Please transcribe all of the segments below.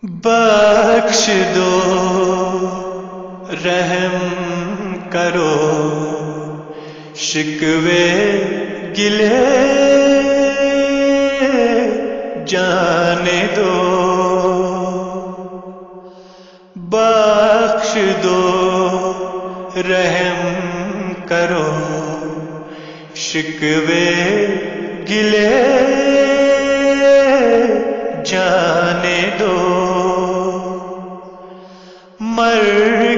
بخش دو رحم کرو شکوے گلے جانے دو، بخش دو رحم کرو شکوے گلے جانے دو، مر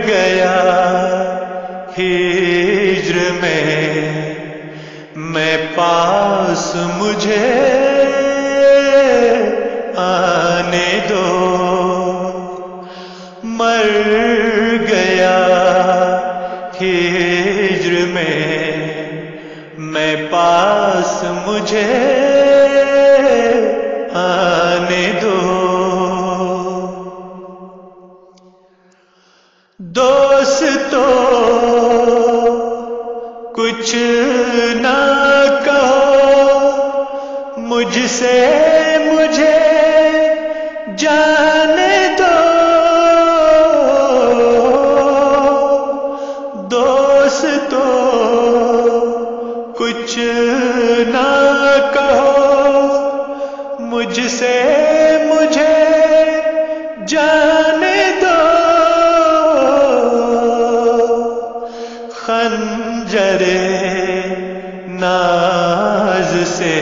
گیا ہجر میں پاس مجھے آنے دو، مر گیا ہجر میں پاس مجھے آنے دو، دوستو کچھ نہ کہو مجھ سے مجھے جانے دو، دوستو کچھ نہ کہو مجھ سے مجھے جانے دو، خنجر ناز سے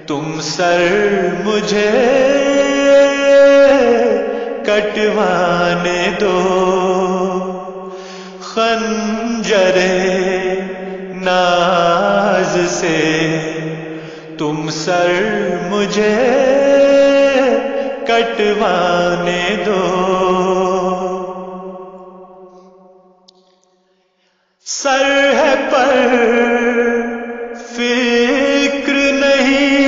تم سر مجھے کٹوانے دو، خنجر ناز سے تم سر مجھے کٹوانے دو، سر ہے پر فکر نہیں،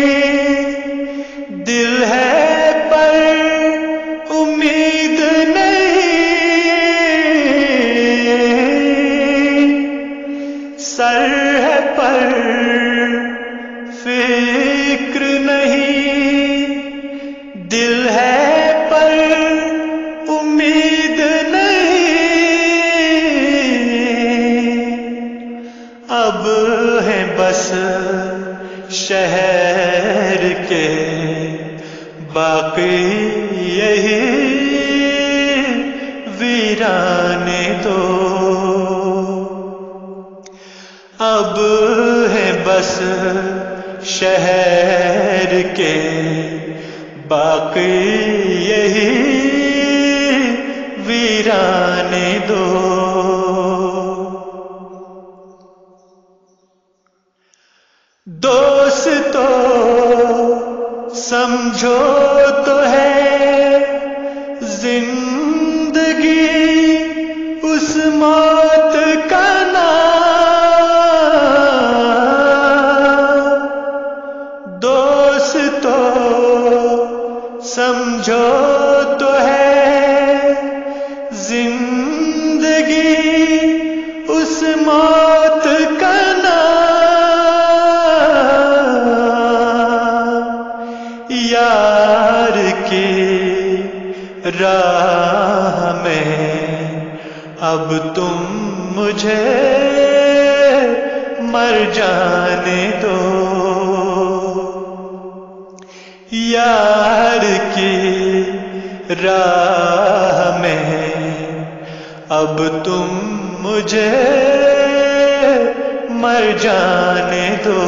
دل ہے پر امید نہیں، سر ہے پر فکر نہیں، دل ہے پر امید نہیں، اب ہے بس شہر کے باقی یہی ویرانے دو، اب ہے بس شہر کے باقی یہی ویرانے دو، دوستو سمجھو تو ہے زندگی اس موت کا نام، دوستو سمجھو تو ہے زندگی اس موت کا نام، یار کی راہ میں اب تم مجھے مر جانے دو، یار کی راہ میں اب تم مجھے مر جانے دو،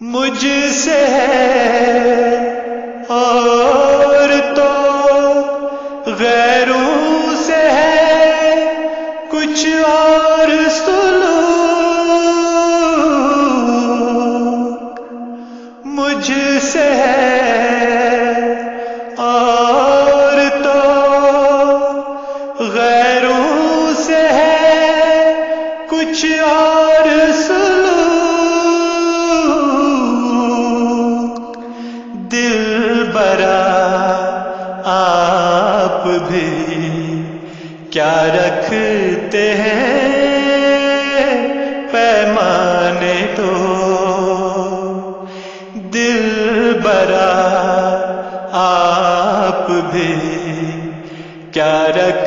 مجھ سے ہے اور تو غیروں سے ہے کچھ اور سلوک، مجھ سے ہے اور تو غیروں سے ہے کچھ اور سلوک، دل برا آپ بھی کیا رکھتے ہیں پیمانے تو دل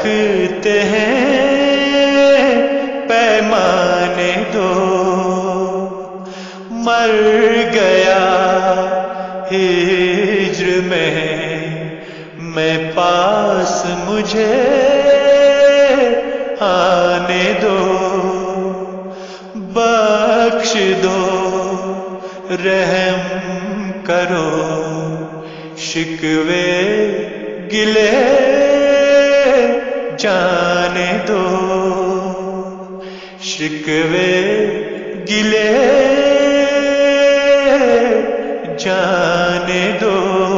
رکھتے ہیں پیمانے دو، مر گیا ہجر میں پاس مجھے آنے دو، بخش دو رحم کرو، شکوے گلے جانے دو، شکوے گلے جانے دو۔